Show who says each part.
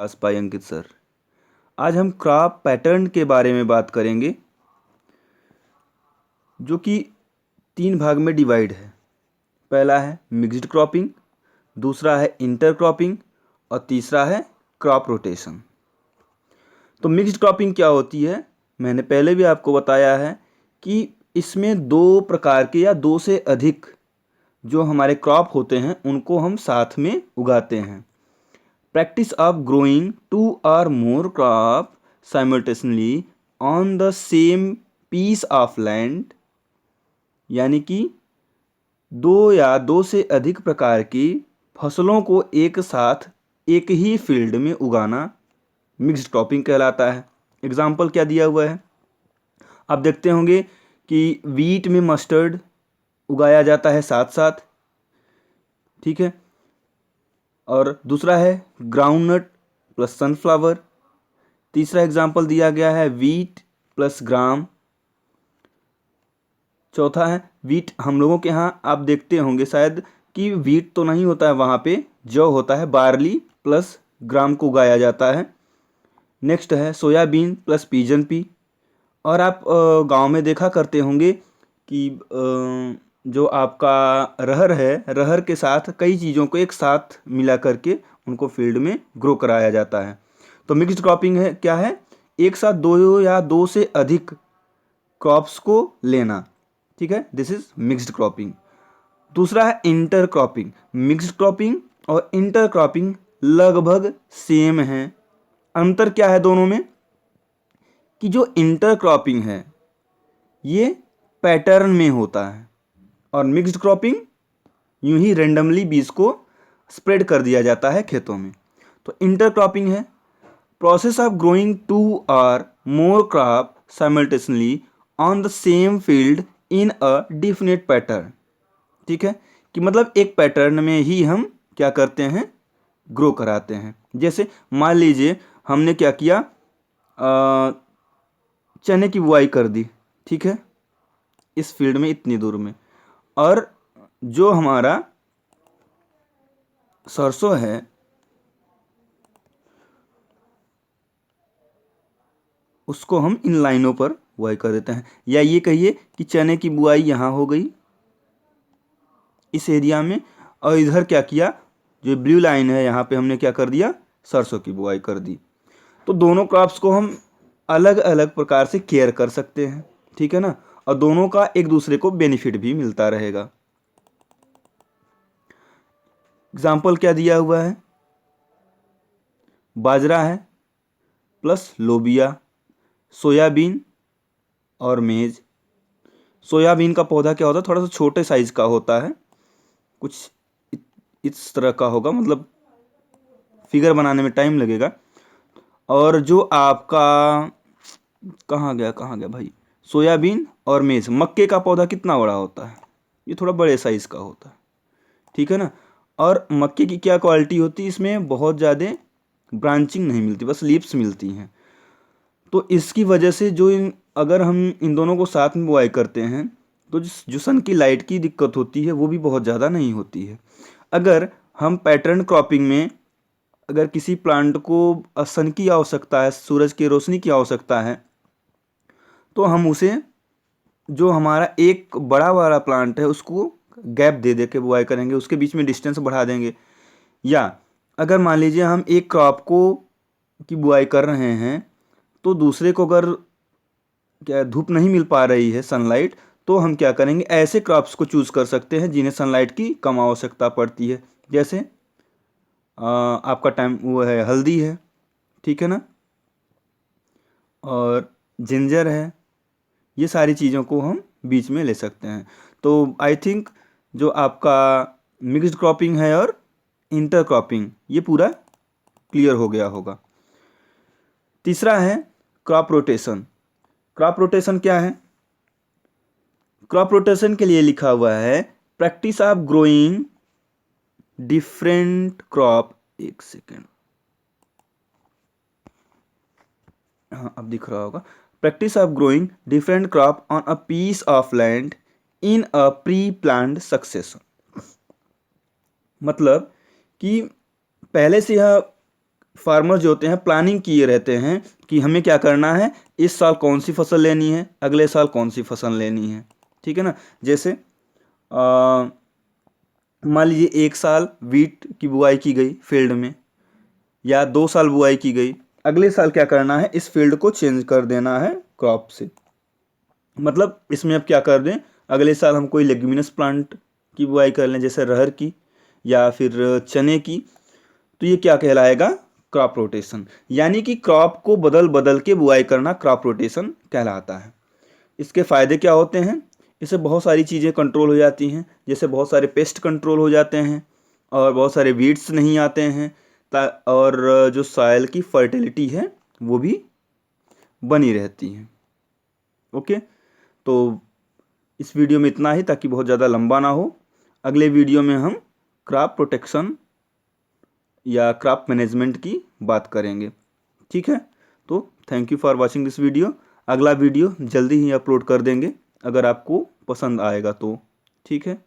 Speaker 1: पास bye अंकित sir. आज हम crop pattern के बारे में बात करेंगे, जो कि 3 भाग में डिवाइड है। पहला है मिक्स्ड क्रॉपिंग, दूसरा है इंटर क्रॉपिंग और तीसरा है क्रॉप रोटेशन। तो मिक्स्ड क्रॉपिंग क्या होती है, मैंने पहले भी आपको बताया है कि इसमें 2 प्रकार के या 2 से अधिक जो हमारे क्रॉप होते हैं उनको हम साथ में उगाते हैं। Practice of growing 2 or more crop simultaneously on the same piece of land, यानी कि 2 या 2 से अधिक प्रकार की फसलों को एक साथ एक ही फील्ड में उगाना मिक्स्ड क्रॉपिंग कहलाता है। एग्जाम्पल क्या दिया हुआ है, आप देखते होंगे कि वीट में मस्टर्ड उगाया जाता है साथ साथ, ठीक है। और दूसरा है ग्राउंडनट प्लस सनफ्लावर। तीसरा एग्जाम्पल दिया गया है वीट प्लस ग्राम। चौथा है वीट, हम लोगों के यहाँ आप देखते होंगे शायद कि वीट तो नहीं होता है, वहाँ पे जौ होता है, बार्ली प्लस ग्राम को उगाया जाता है। नेक्स्ट है सोयाबीन प्लस पीजन पी। और आप गांव में देखा करते होंगे कि जो आपका रहर है, रहर के साथ कई चीज़ों को एक साथ मिला करके उनको फील्ड में ग्रो कराया जाता है। तो मिक्स्ड क्रॉपिंग है क्या है, एक साथ 2 या 2 से अधिक क्रॉप्स को लेना, ठीक है, दिस इज मिक्स्ड क्रॉपिंग। दूसरा है इंटर क्रॉपिंग। मिक्स्ड क्रॉपिंग और इंटर क्रॉपिंग लगभग सेम है। अंतर क्या है दोनों में, कि जो इंटर क्रॉपिंग है ये पैटर्न में होता है और मिक्स्ड क्रॉपिंग यूं ही रेंडमली बीज को स्प्रेड कर दिया जाता है खेतों में। तो इंटर क्रॉपिंग है प्रोसेस ऑफ ग्रोइंग 2 और more crop simultaneously on the same field in a definite pattern, ठीक है, कि मतलब एक पैटर्न में ही हम क्या करते हैं, ग्रो कराते हैं। जैसे मान लीजिए हमने क्या किया, चने की बुआई कर दी, ठीक है, इस फील्ड में इतनी दूर में, और जो हमारा सरसों है उसको हम इन लाइनों पर बुआई कर देते हैं। या ये कहिए कि चने की बुआई यहाँ हो गई इस एरिया में, और इधर क्या किया, जो ब्लू लाइन है यहाँ पे हमने क्या कर दिया, सरसों की बुआई कर दी। तो दोनों क्रॉप्स को हम अलग अलग प्रकार से केयर कर सकते हैं, ठीक है ना, और दोनों का एक दूसरे को बेनिफिट भी मिलता रहेगा। एग्जाम्पल क्या दिया हुआ है, बाजरा है प्लस लोबिया, सोयाबीन और मेज। सोयाबीन का पौधा क्या होता है, थोड़ा सा छोटे साइज का होता है, कुछ इस तरह का होगा, मतलब फिगर बनाने में टाइम लगेगा। और जो आपका कहाँ गया भाई, सोयाबीन और मेज, मक्के का पौधा कितना बड़ा होता है, ये थोड़ा बड़े साइज का होता है, ठीक है ना। और मक्के की क्या क्वालिटी होती है, इसमें बहुत ज़्यादा ब्रांचिंग नहीं मिलती, बस लीव्स मिलती हैं। तो इसकी वजह से जो अगर हम इन दोनों को साथ में बुआई करते हैं तो जो सन की लाइट की दिक्कत होती है वो भी बहुत ज़्यादा नहीं होती है। अगर हम पैटर्न क्रॉपिंग में अगर किसी प्लांट को सन की आवश्यकता है, सूरज की रोशनी की आवश्यकता है, तो हम उसे, जो हमारा एक बड़ा वाला प्लांट है उसको गैप दे दे के बुआई करेंगे, उसके बीच में डिस्टेंस बढ़ा देंगे। या अगर मान लीजिए हम एक क्रॉप को की बुआई कर रहे हैं तो दूसरे को अगर क्या धूप नहीं मिल पा रही है, सनलाइट, तो हम क्या करेंगे, ऐसे क्रॉप्स को चूज़ कर सकते हैं जिन्हें सनलाइट की कम आवश्यकता पड़ती है। जैसे आपका टाइम वो है हल्दी है, ठीक है ना, और जिंजर है, ये सारी चीज़ों को हम बीच में ले सकते हैं। तो आई थिंक जो आपका मिक्स्ड क्रॉपिंग है और इंटर क्रॉपिंग ये पूरा क्लियर हो गया होगा। तीसरा है क्रॉप रोटेशन। क्रॉप रोटेशन क्या है, क्रॉप रोटेशन के लिए लिखा हुआ है practice of growing different crop, एक सेकेंड, हाँ अब दिख रहा होगा, practice of growing different crop on a piece of land in a pre planned succession. मतलब कि पहले से यह फार्मर जो होते हैं प्लानिंग किए रहते हैं कि हमें क्या करना है, इस साल कौन सी फसल लेनी है, अगले साल कौन सी फसल लेनी है। ठीक है ना। जैसे मान लीजिए 1 साल वीट की बुआई की गई फील्ड में, या 2 साल बुआई की गई, अगले साल क्या करना है, इस फील्ड को चेंज कर देना है क्रॉप से। मतलब इसमें अब क्या कर दें, अगले साल हम कोई लेग्यूमिनस प्लांट की बुआई कर लें, जैसे अरहर की या फिर चने की, तो ये क्या कहलाएगा, क्रॉप रोटेशन। यानी कि क्रॉप को बदल बदल के बुआई करना क्रॉप रोटेशन कहलाता है। इसके फ़ायदे क्या होते हैं, इससे बहुत सारी चीज़ें कंट्रोल हो जाती हैं, जैसे बहुत सारे पेस्ट कंट्रोल हो जाते हैं और बहुत सारे वीड्स नहीं आते हैं, और जो सॉइल की फर्टिलिटी है वो भी बनी रहती है। ओके, तो इस वीडियो में इतना ही, ताकि बहुत ज़्यादा लंबा ना हो। अगले वीडियो में हम क्रॉप प्रोटेक्शन या क्रॉप मैनेजमेंट की बात करेंगे। ठीक है, तो thank you for watching this video. अगला वीडियो जल्दी ही अपलोड कर देंगे, अगर आपको पसंद आएगा तो। ठीक है।